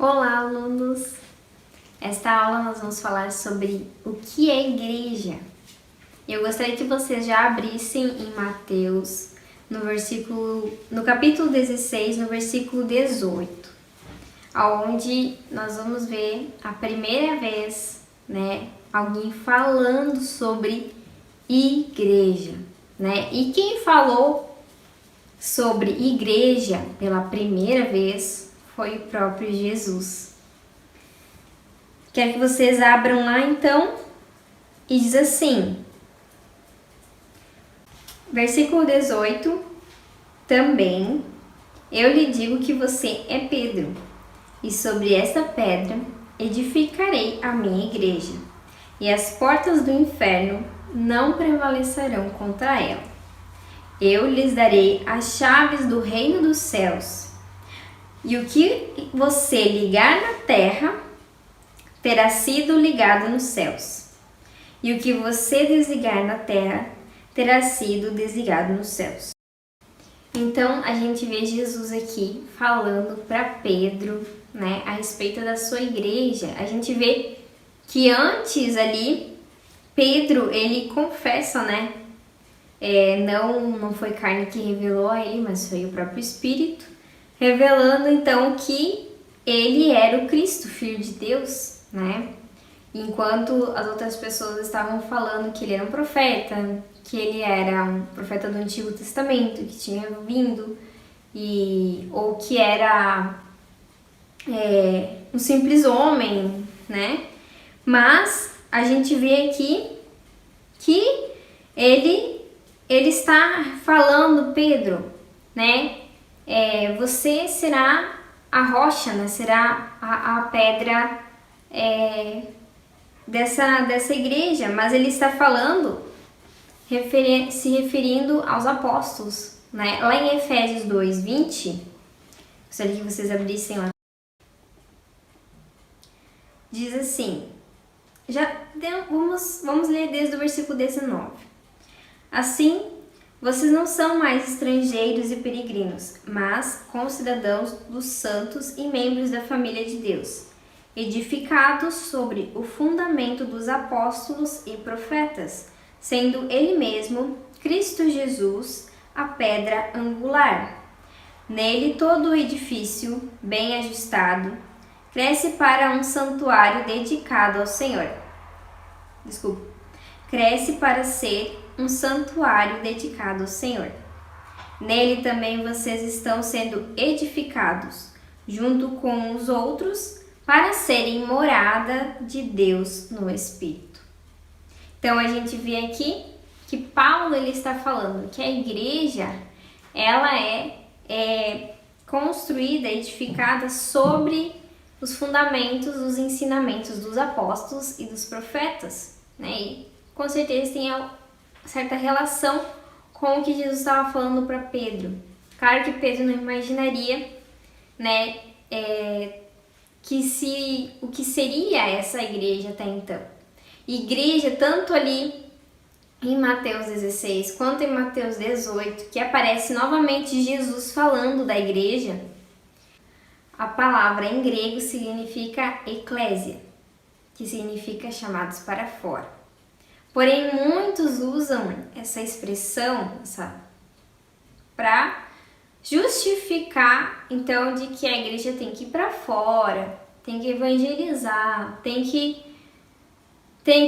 Olá, alunos! Esta aula nós vamos falar sobre o que é igreja. Eu gostaria que vocês já abrissem em Mateus, no capítulo 16, no versículo 18, onde nós vamos ver a primeira vez, alguém falando sobre igreja, E quem falou sobre igreja pela primeira vez foi o próprio Jesus. Quero que vocês abram lá então e diz assim, versículo 18, também eu lhe digo que você é Pedro, e sobre essa pedra edificarei a minha igreja, e as portas do inferno não prevalecerão contra ela. Eu lhes darei as chaves do reino dos céus. E o que você ligar na terra terá sido ligado nos céus. E o que você desligar na terra terá sido desligado nos céus. Então a gente vê Jesus aqui falando para Pedro, a respeito da sua igreja. A gente vê que antes ali Pedro ele confessa, não foi carne que revelou a ele, mas foi o próprio Espírito, revelando então que ele era o Cristo, Filho de Deus, Enquanto as outras pessoas estavam falando que ele era um profeta, que ele era um profeta do Antigo Testamento, que tinha vindo, ou que era um simples homem, Mas a gente vê aqui que ele está falando, Pedro, você será a rocha, será a pedra dessa igreja, mas ele está falando, se referindo aos apóstolos, Lá em Efésios 2:20, gostaria que vocês abrissem lá, diz assim, vamos ler desde o versículo 19. Assim, vocês não são mais estrangeiros e peregrinos, mas concidadãos dos santos e membros da família de Deus, edificados sobre o fundamento dos apóstolos e profetas, sendo Ele mesmo, Cristo Jesus, a pedra angular. Nele todo o edifício, bem ajustado, cresce para um santuário dedicado ao Senhor. Cresce para ser um santuário dedicado ao Senhor. Nele também vocês estão sendo edificados, junto com os outros, para serem morada de Deus no Espírito. Então a gente vê aqui que Paulo ele está falando que a igreja ela é construída, edificada sobre os fundamentos, os ensinamentos dos apóstolos e dos profetas, E com certeza tem certa relação com o que Jesus estava falando para Pedro. Claro que Pedro não imaginaria, o que seria essa igreja até então. Igreja, tanto ali em Mateus 16 quanto em Mateus 18, que aparece novamente Jesus falando da igreja, a palavra em grego significa eclésia, que significa chamados para fora. Porém, muitos usam essa expressão para justificar, então, de que a igreja tem que ir para fora, tem que evangelizar, tem que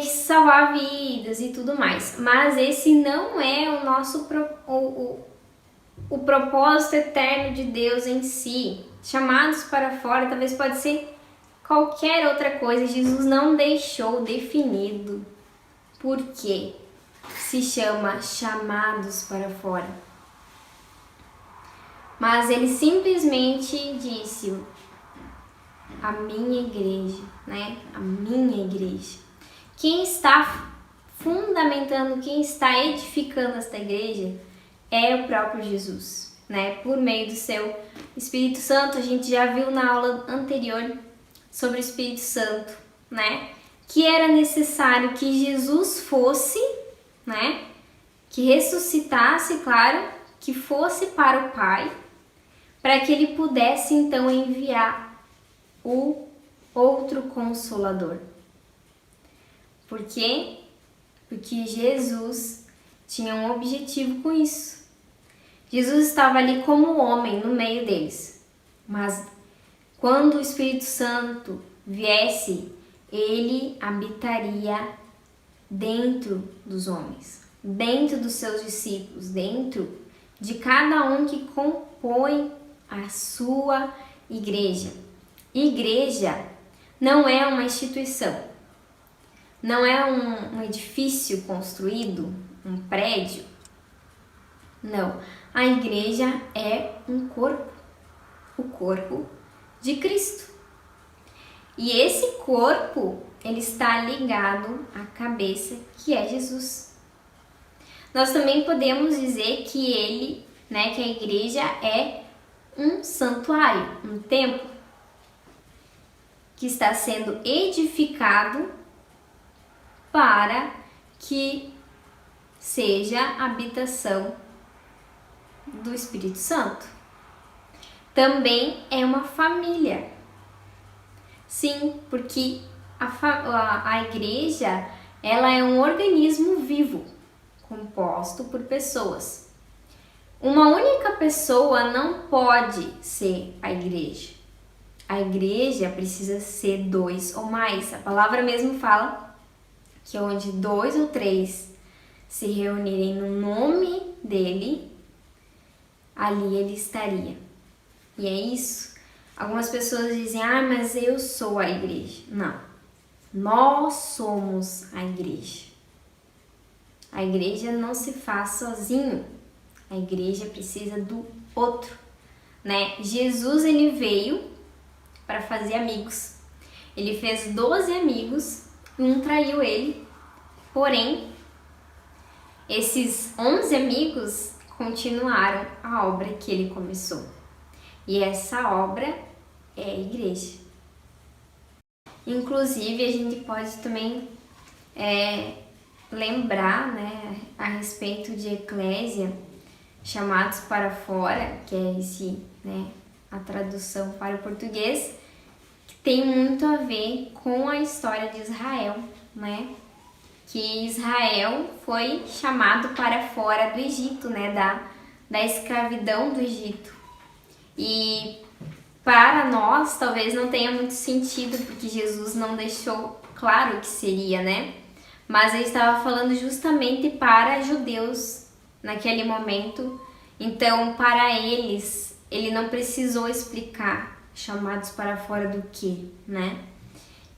salvar vidas e tudo mais. Mas esse não é o nosso o propósito eterno de Deus em si. Chamados para fora talvez pode ser qualquer outra coisa. Jesus não deixou definido por que se chama chamados para fora. Mas ele simplesmente disse a minha igreja, A minha igreja. Quem está fundamentando, quem está edificando esta igreja é o próprio Jesus, Por meio do seu Espírito Santo. A gente já viu na aula anterior sobre o Espírito Santo, Que era necessário que Jesus fosse, Que ressuscitasse, claro, que fosse para o Pai, para que ele pudesse então enviar o outro Consolador. Por quê? Porque Jesus tinha um objetivo com isso. Jesus estava ali como homem no meio deles, mas quando o Espírito Santo viesse, ele habitaria dentro dos homens, dentro dos seus discípulos, dentro de cada um que compõe a sua igreja. Igreja não é uma instituição, não é um edifício construído, um prédio. Não, a igreja é um corpo, o corpo de Cristo. E esse corpo, ele está ligado à cabeça, que é Jesus. Nós também podemos dizer que ele, que a igreja é um santuário, um templo que está sendo edificado para que seja a habitação do Espírito Santo. Também é uma família. Sim, porque a igreja, ela é um organismo vivo, composto por pessoas. Uma única pessoa não pode ser a igreja. A igreja precisa ser 2 ou mais. A palavra mesmo fala que onde 2 ou 3 se reunirem no nome dele, ali ele estaria. E é isso. Algumas pessoas dizem, mas eu sou a igreja. Não, nós somos a igreja. A igreja não se faz sozinho. A igreja precisa do outro, Jesus, ele veio para fazer amigos. Ele fez 12 amigos, um traiu ele. Porém, esses 11 amigos continuaram a obra que ele começou. E essa obra é a igreja. Inclusive, a gente pode também lembrar, a respeito de Eclésia, chamados para fora, que é a tradução para o português, que tem muito a ver com a história de Israel, que Israel foi chamado para fora do Egito, da escravidão do Egito. E para nós talvez não tenha muito sentido, porque Jesus não deixou claro o que seria, Mas ele estava falando justamente para judeus naquele momento. Então, para eles, ele não precisou explicar chamados para fora do quê,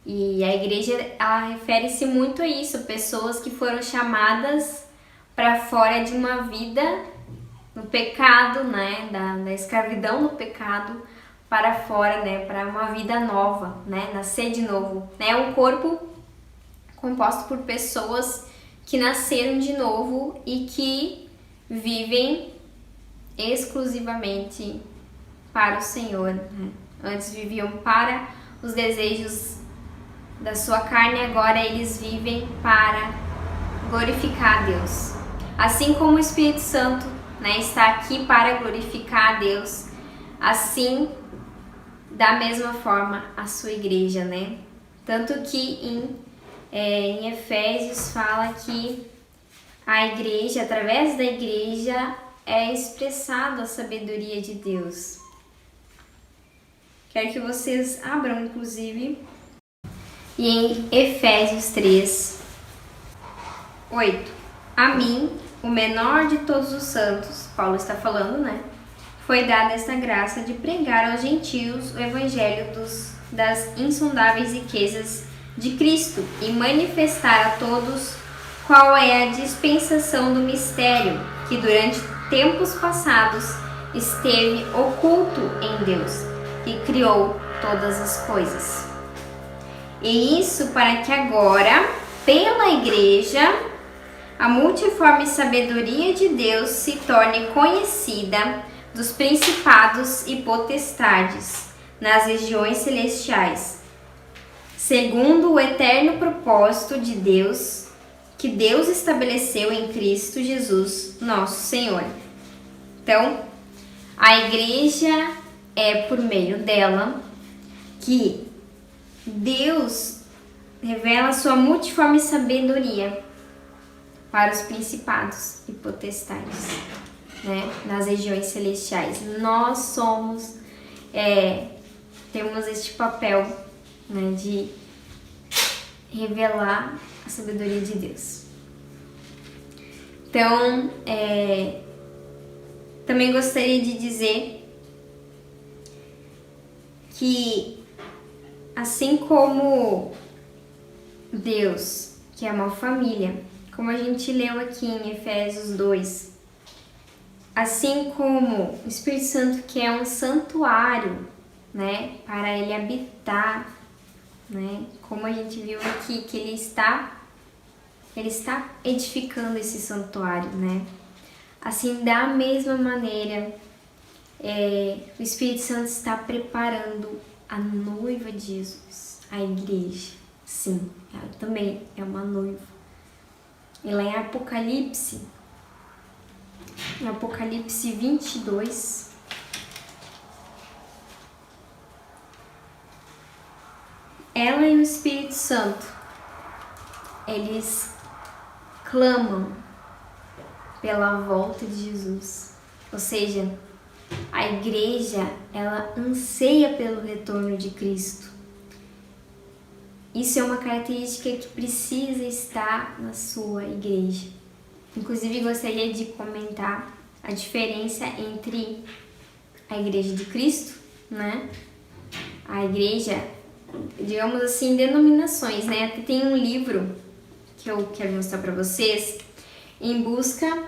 E a igreja, ela refere-se muito a isso, pessoas que foram chamadas para fora de uma vida no pecado, da escravidão no pecado, para fora, para uma vida nova, nascer de novo. É um corpo composto por pessoas que nasceram de novo e que vivem exclusivamente para o Senhor. Antes viviam para os desejos da sua carne, agora eles vivem para glorificar a Deus. Assim como o Espírito Santo está aqui para glorificar a Deus, assim, da mesma forma, a sua igreja, Tanto que em Efésios fala que a igreja, através da igreja, é expressada a sabedoria de Deus. Quero que vocês abram, inclusive, e em Efésios 3, 8. A mim, o menor de todos os santos, Paulo está falando, foi dada esta graça de pregar aos gentios o evangelho das insondáveis riquezas de Cristo e manifestar a todos qual é a dispensação do mistério que durante tempos passados esteve oculto em Deus, que criou todas as coisas. E isso para que agora, pela igreja, a multiforme sabedoria de Deus se torne conhecida dos principados e potestades nas regiões celestiais, segundo o eterno propósito de Deus, que Deus estabeleceu em Cristo Jesus, nosso Senhor. Então, a igreja é por meio dela que Deus revela sua multiforme sabedoria para os principados e potestades, né, nas regiões celestiais. Nós somos, temos este papel, né, de revelar a sabedoria de Deus. Então, também gostaria de dizer que, assim como Deus, que é uma família, como a gente leu aqui em Efésios 2, assim como o Espírito Santo, que é um santuário, né, para ele habitar, né, como a gente viu aqui, que ele está edificando esse santuário, né? Assim, da mesma maneira, o Espírito Santo está preparando a noiva de Jesus, a igreja. Sim, ela também é uma noiva. E lá em Apocalipse 22, ela e o Espírito Santo, eles clamam pela volta de Jesus. Ou seja, a igreja, ela anseia pelo retorno de Cristo. Isso é uma característica que precisa estar na sua igreja. Inclusive, gostaria de comentar a diferença entre a igreja de Cristo, né? A igreja, digamos assim, denominações, né? Até tem um livro que eu quero mostrar para vocês, Em Busca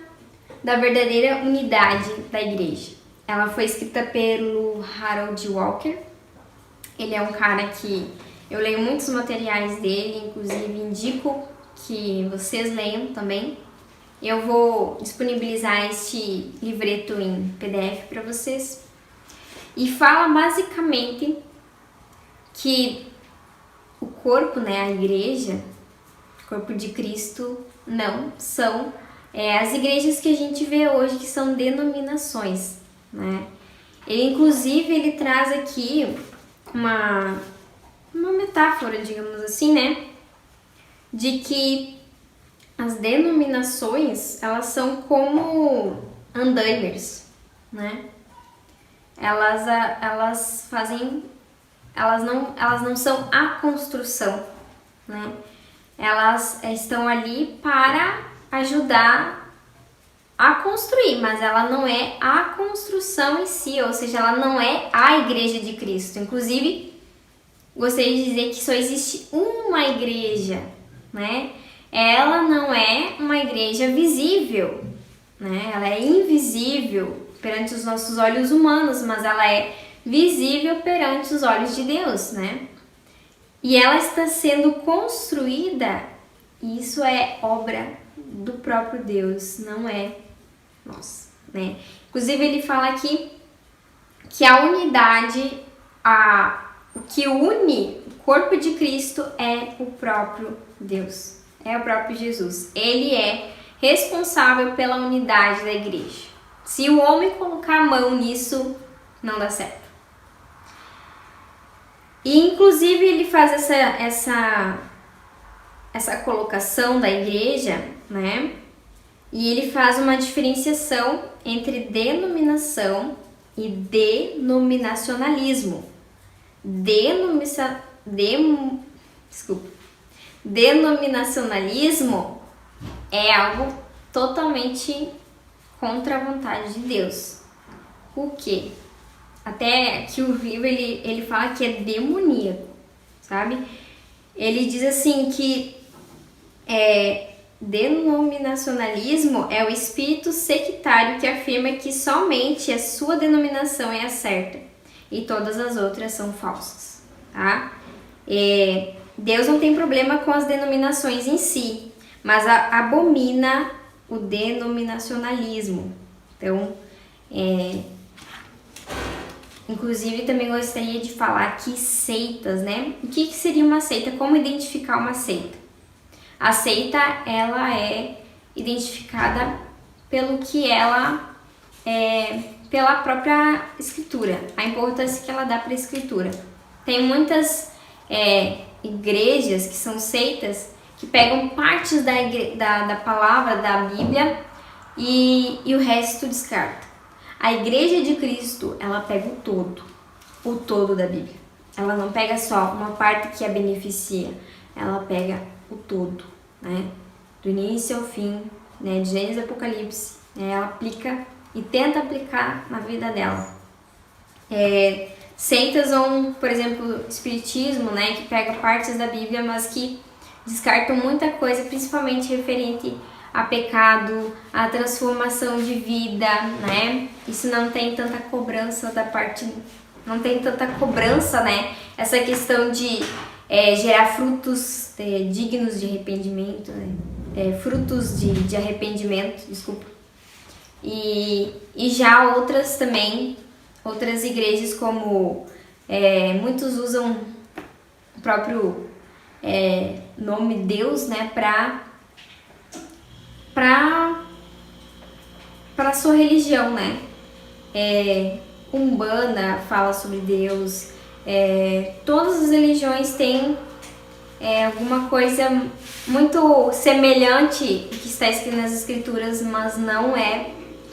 da Verdadeira Unidade da Igreja. Ela foi escrita pelo Harold Walker. Ele é um cara que eu leio muitos materiais dele, inclusive indico que vocês leiam também. Eu vou disponibilizar este livreto em PDF para vocês. E fala basicamente que o corpo, né, a igreja, o corpo de Cristo, não são as igrejas que a gente vê hoje, que são denominações, né? Ele traz aqui uma metáfora, digamos assim, né, de que as denominações, elas são como andaimers, né? Elas não são a construção, né? Elas estão ali para ajudar a construir, mas ela não é a construção em si, ou seja, ela não é a igreja de Cristo. Inclusive, gostaria de dizer que só existe uma igreja, né? Ela não é uma igreja visível, né? Ela é invisível perante os nossos olhos humanos, mas ela é visível perante os olhos de Deus, né? E ela está sendo construída, e isso é obra do próprio Deus, não é nossa, né? Inclusive ele fala aqui que a unidade, o que une o corpo de Cristo é o próprio Deus, é o próprio Jesus. Ele é responsável pela unidade da igreja. Se o homem colocar a mão nisso, não dá certo. E inclusive ele faz essa colocação da igreja, né? E ele faz uma diferenciação entre denominação e denominacionalismo. Denominacionalismo é algo totalmente contra a vontade de Deus. O quê? Até que o livro ele fala que é demoníaco, sabe? Ele diz assim que denominacionalismo é o espírito sectário que afirma que somente a sua denominação é a certa e todas as outras são falsas, tá? Deus não tem problema com as denominações em si, mas abomina o denominacionalismo. Então, inclusive também gostaria de falar que seitas, né? O que seria uma seita? Como identificar uma seita? A seita, ela é identificada pelo que ela pela própria escritura, a importância que ela dá para a escritura. Tem muitas igrejas que são seitas que pegam partes da palavra da Bíblia e o resto descarta. A Igreja de Cristo, ela pega o todo da Bíblia. Ela não pega só uma parte que a beneficia, ela pega o todo, né? Do início ao fim, né? De Gênesis e Apocalipse, né? Ela aplica e tenta aplicar na vida dela. Seitas ou, por exemplo, espiritismo, né? Que pega partes da Bíblia, mas que descartam muita coisa, principalmente referente a pecado, a transformação de vida, né? Isso não tem tanta cobrança da parte, não tem tanta cobrança, né? Essa questão de gerar frutos dignos de arrependimento, né? Frutos de arrependimento, desculpa. E já outras também, outras igrejas como muitos usam o próprio nome Deus, né, para sua religião, né? Umbanda fala sobre Deus, todas as religiões têm alguma coisa muito semelhante ao que está escrito nas escrituras, mas não é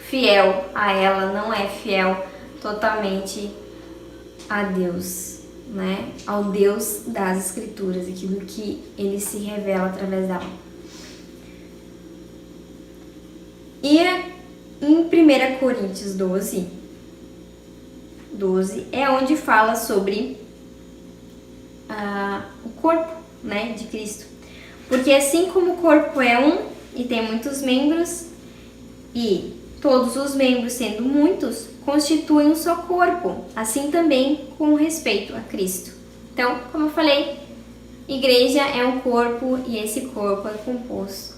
fiel a ela, não é fiel totalmente a Deus, né? Ao Deus das escrituras, aquilo que ele se revela através dela. E em 1 Coríntios 12 é onde fala sobre o corpo, né, de Cristo. Porque assim como o corpo é um e tem muitos membros, e todos os membros, sendo muitos, constituem um só corpo, assim também com respeito a Cristo. Então, como eu falei, igreja é um corpo e esse corpo é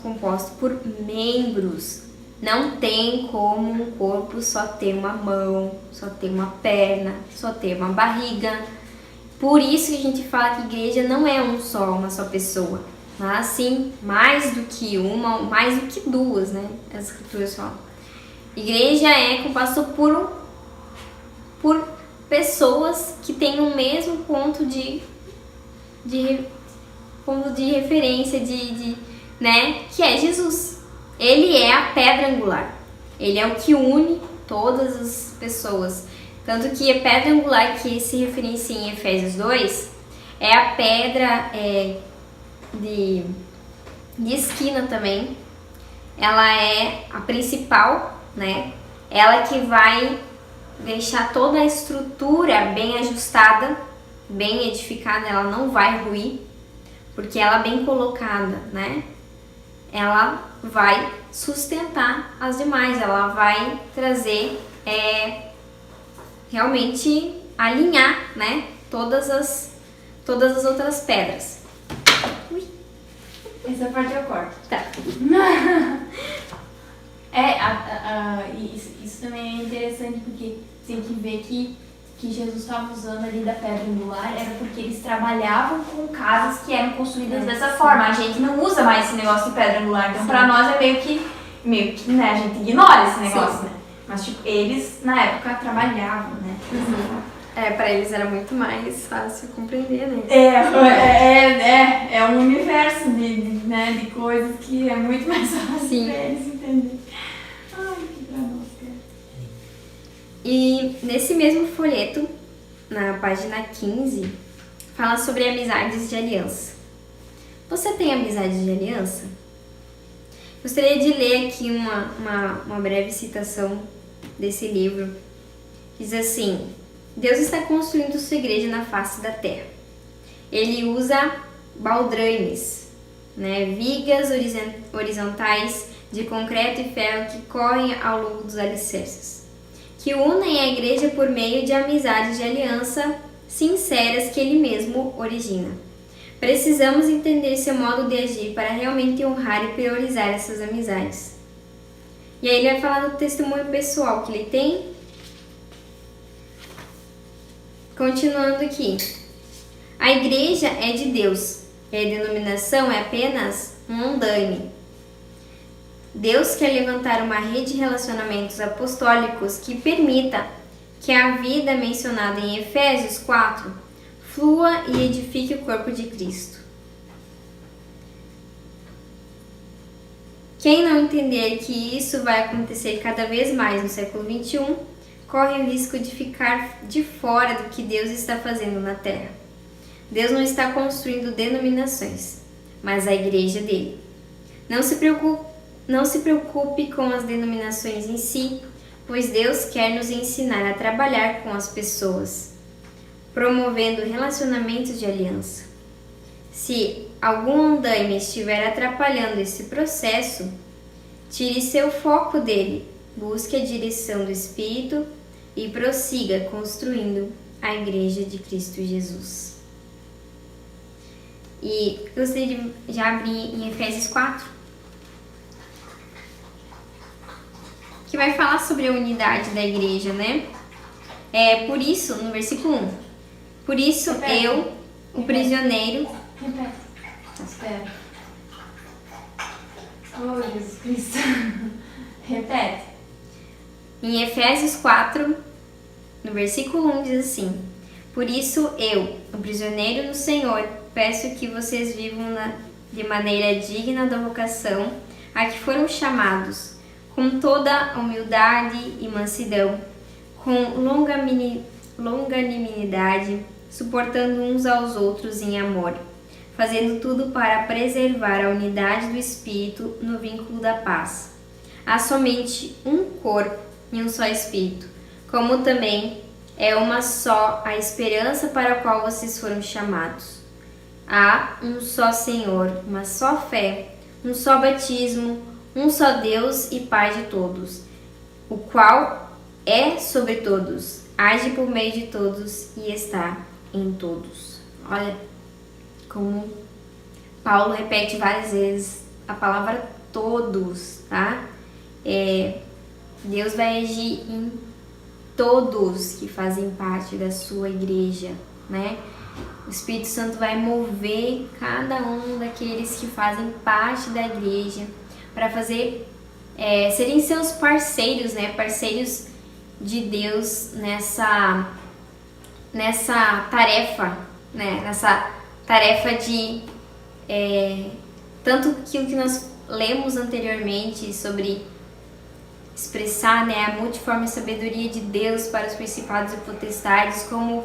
composto por membros. Não tem como um corpo só ter uma mão, só ter uma perna, só ter uma barriga. Por isso que a gente fala que igreja não é uma só pessoa, mas sim mais do que uma, mais do que duas, né? As escrituras falam. Igreja é composta por pessoas que têm o mesmo ponto de referência, né? Que é Jesus. Ele é a pedra angular. Ele é o que une todas as pessoas. Tanto que a pedra angular que se referencia em Efésios 2 é a pedra de esquina também. Ela é a principal, né? Ela que vai deixar toda a estrutura bem ajustada, bem edificada. Ela não vai ruir, porque ela bem colocada, né? Ela vai sustentar as demais, ela vai trazer, realmente alinhar, né, todas as outras pedras. Ui. Essa parte eu corto. Tá. Isso também é interessante porque tem que ver que Jesus estava usando ali da pedra angular era porque eles trabalhavam com casas que eram construídas dessa forma. A gente não usa mais esse negócio de pedra angular, então pra nós é meio que, né, a gente ignora esse negócio, né? Mas tipo, eles na época trabalhavam, né? Pra eles era muito mais fácil compreender, né? É um universo de coisas que é muito mais fácil pra eles entender. Ai, que pra nós, cara. E nesse mesmo folheto, na página 15, fala sobre amizades de aliança. Você tem amizade de aliança? Gostaria de ler aqui uma breve citação desse livro. Diz assim: Deus está construindo sua igreja na face da terra. Ele usa baldrames, né, vigas horizontais de concreto e ferro que correm ao longo dos alicerces, que unem a igreja por meio de amizades de aliança sinceras que ele mesmo origina. Precisamos entender seu modo de agir para realmente honrar e priorizar essas amizades. E aí ele vai falar do testemunho pessoal que ele tem. Continuando aqui. A igreja é de Deus e a denominação é apenas um andaime. Deus quer levantar uma rede de relacionamentos apostólicos que permita que a vida mencionada em Efésios 4 flua e edifique o corpo de Cristo. Quem não entender que isso vai acontecer cada vez mais no século XXI, corre o risco de ficar de fora do que Deus está fazendo na Terra. Deus não está construindo denominações, mas a igreja dele. Não se preocupe com as denominações em si, pois Deus quer nos ensinar a trabalhar com as pessoas, promovendo relacionamentos de aliança. Se algum andaime estiver atrapalhando esse processo, tire seu foco dele, busque a direção do Espírito e prossiga construindo a Igreja de Cristo Jesus. E gostaria de já abrir em Efésios 4, que vai falar sobre a unidade da igreja, né? Por isso, no versículo 1, por isso eu, o prisioneiro... Repete. Espera. Oh, Jesus Cristo. Repete. Em Efésios 4, no versículo 1, diz assim: por isso eu, o prisioneiro no Senhor, peço que vocês vivam de maneira digna da vocação a que foram chamados, com toda humildade e mansidão, com longanimidade, suportando uns aos outros em amor, fazendo tudo para preservar a unidade do Espírito no vínculo da paz. Há somente um corpo e um só Espírito, como também é uma só a esperança para a qual vocês foram chamados. Há um só Senhor, uma só fé, um só batismo, um só Deus e Pai de todos, o qual é sobre todos, age por meio de todos e está em todos. Olha como Paulo repete várias vezes a palavra todos, tá? Deus vai agir em todos que fazem parte da sua igreja, né? O Espírito Santo vai mover cada um daqueles que fazem parte da igreja para serem seus parceiros, né? Parceiros de Deus nessa tarefa, né? Nessa tarefa de tanto aquilo que nós lemos anteriormente sobre expressar, né, a multiforme sabedoria de Deus para os principados e potestades, como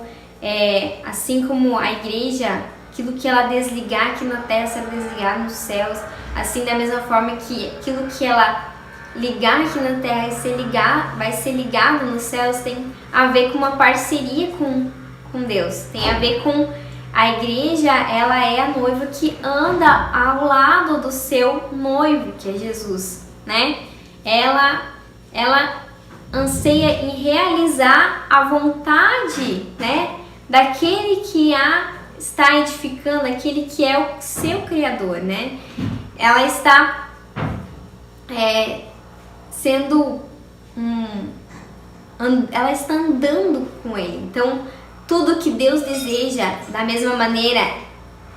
assim como a igreja, aquilo que ela desligar aqui na terra será desligado nos céus, assim da mesma forma que aquilo que ela ligar aqui na terra vai ser ligado nos céus, tem a ver com uma parceria com Deus, tem a ver com a igreja. Ela é a noiva que anda ao lado do seu noivo, que é Jesus, né? Ela anseia em realizar a vontade, né, daquele que a está edificando, aquele que é o seu Criador, né? Ela está ela está andando com ele. Então, tudo que Deus deseja, da mesma maneira,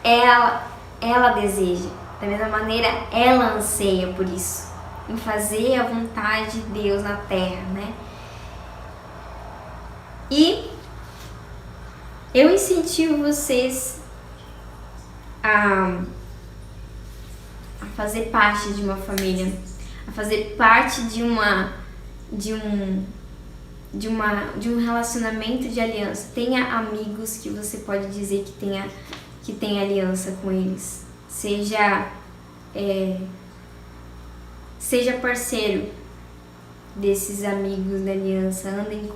ela deseja. Da mesma maneira, ela anseia por isso, em fazer a vontade de Deus na terra, né? E eu incentivo vocês a fazer parte de uma família, a fazer parte de um relacionamento de aliança. Tenha amigos que você pode dizer que tem aliança com eles. Seja parceiro desses amigos da aliança, andem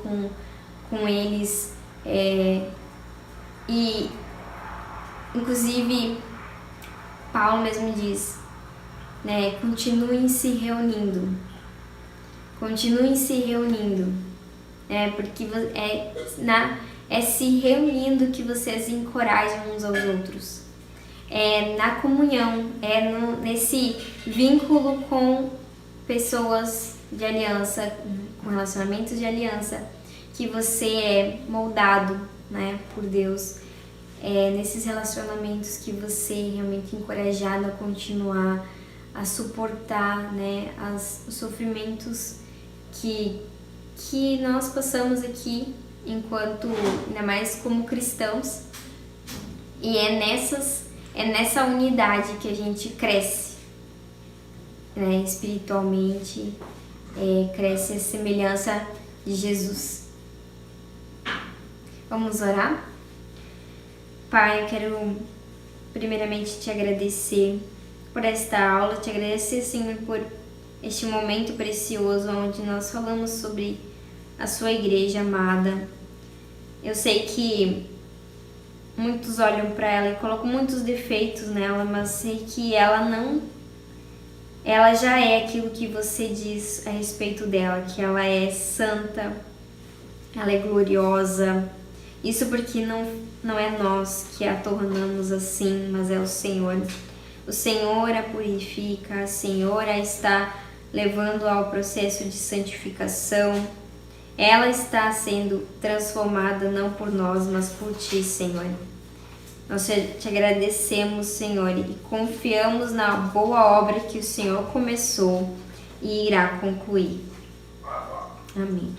com eles, e inclusive Paulo mesmo diz, né, continuem se reunindo, porque é se reunindo que vocês encorajam uns aos outros, na comunhão, nesse vínculo com pessoas de aliança, com relacionamentos de aliança, que você é moldado, né, por Deus. Nesses relacionamentos que você é realmente encorajado a continuar, a suportar, né, os sofrimentos que nós passamos aqui enquanto, ainda mais como cristãos, E é nessa unidade que a gente cresce, né? Espiritualmente, cresce a semelhança de Jesus. Vamos orar? Pai, eu quero primeiramente te agradecer por esta aula, te agradecer, Senhor, por este momento precioso onde nós falamos sobre a sua igreja amada. Eu sei que muitos olham para ela e colocam muitos defeitos nela, mas sei que ela já é aquilo que você diz a respeito dela, que ela é santa, ela é gloriosa. Isso porque não é nós que a tornamos assim, mas é o Senhor. O Senhor a purifica, o Senhor a está levando ao processo de santificação. Ela está sendo transformada não por nós, mas por Ti, Senhor. Nós te agradecemos, Senhor, e confiamos na boa obra que o Senhor começou e irá concluir. Amém.